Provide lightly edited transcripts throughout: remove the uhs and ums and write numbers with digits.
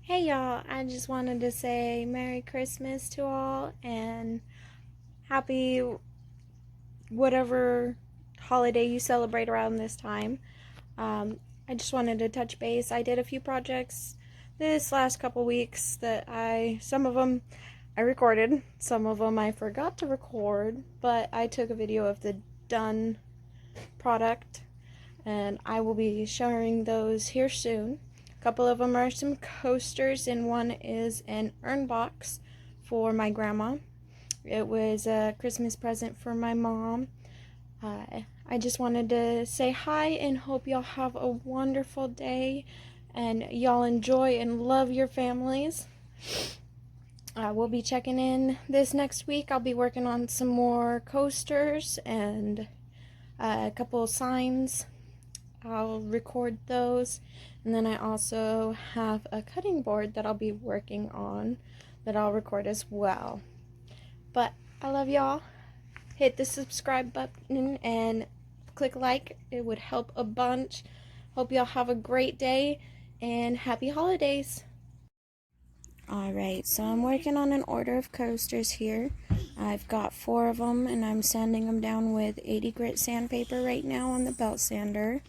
Hey y'all, I just wanted to say Merry Christmas to all and happy whatever holiday you celebrate around this time. I just wanted to touch base. I did a few projects this last couple weeks that some of them I recorded, some of them I forgot to record, but I took a video of the done product and I will be sharing those here soon. A couple of them are some coasters and one is an urn box for my grandma. It was a Christmas present for my mom. I just wanted to say hi and hope y'all have a wonderful day and y'all enjoy and love your families. We'll be checking in this next week. I'll be working on some more coasters and a couple of signs. I'll record those, and then I also have a cutting board that I'll be working on that I'll record as well. But I love y'all. Hit the subscribe button and click like. It would help a bunch. Hope y'all have a great day and happy holidays. Alright, so I'm working on an order of coasters here. I've got 4 of them and I'm sanding them down with 80 grit sandpaper right now on the belt sander.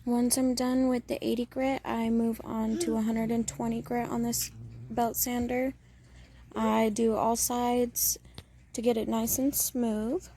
Once I'm done with the 80 grit, I move on to 120 grit on this belt sander. I do all sides to get it nice and smooth.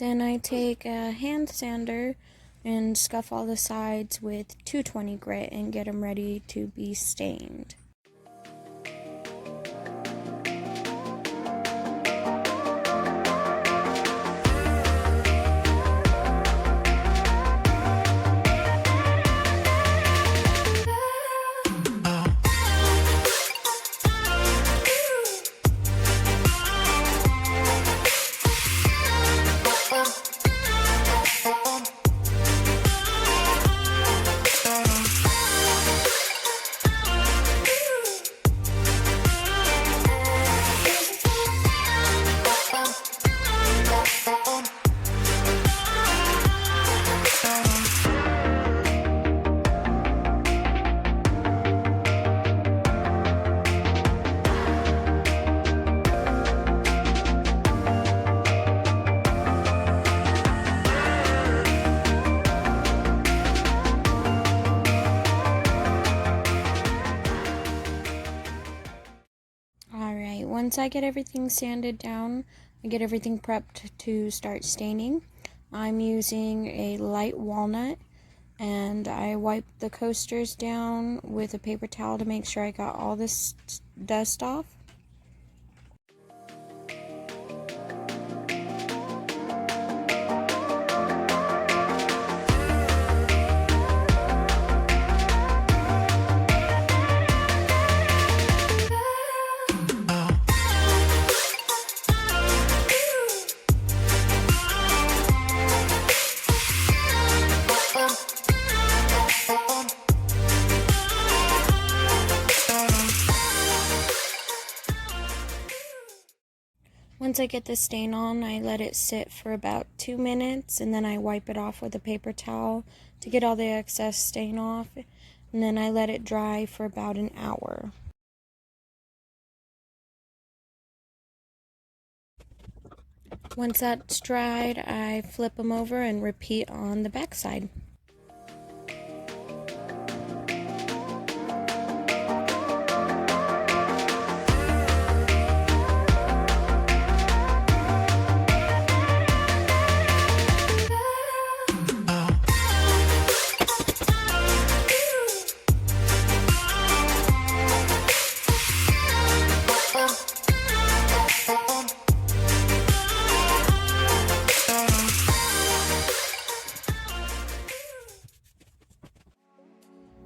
Then I take a hand sander and scuff all the sides with 220 grit and get them ready to be stained. Once I get everything sanded down, I get everything prepped to start staining. I'm using a light walnut, and I wipe the coasters down with a paper towel to make sure I got all this dust off. Once I get the stain on, I let it sit for about 2 minutes, and then I wipe it off with a paper towel to get all the excess stain off, and then I let it dry for about an hour. Once that's dried, I flip them over and repeat on the back side.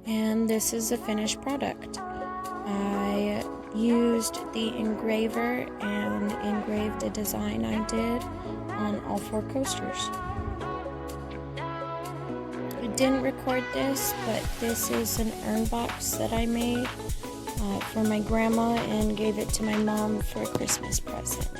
And this is the finished product. I used the engraver and engraved a design I did on all 4 coasters. I didn't record this, but this is an urn box that I made for my grandma and gave it to my mom for a Christmas present.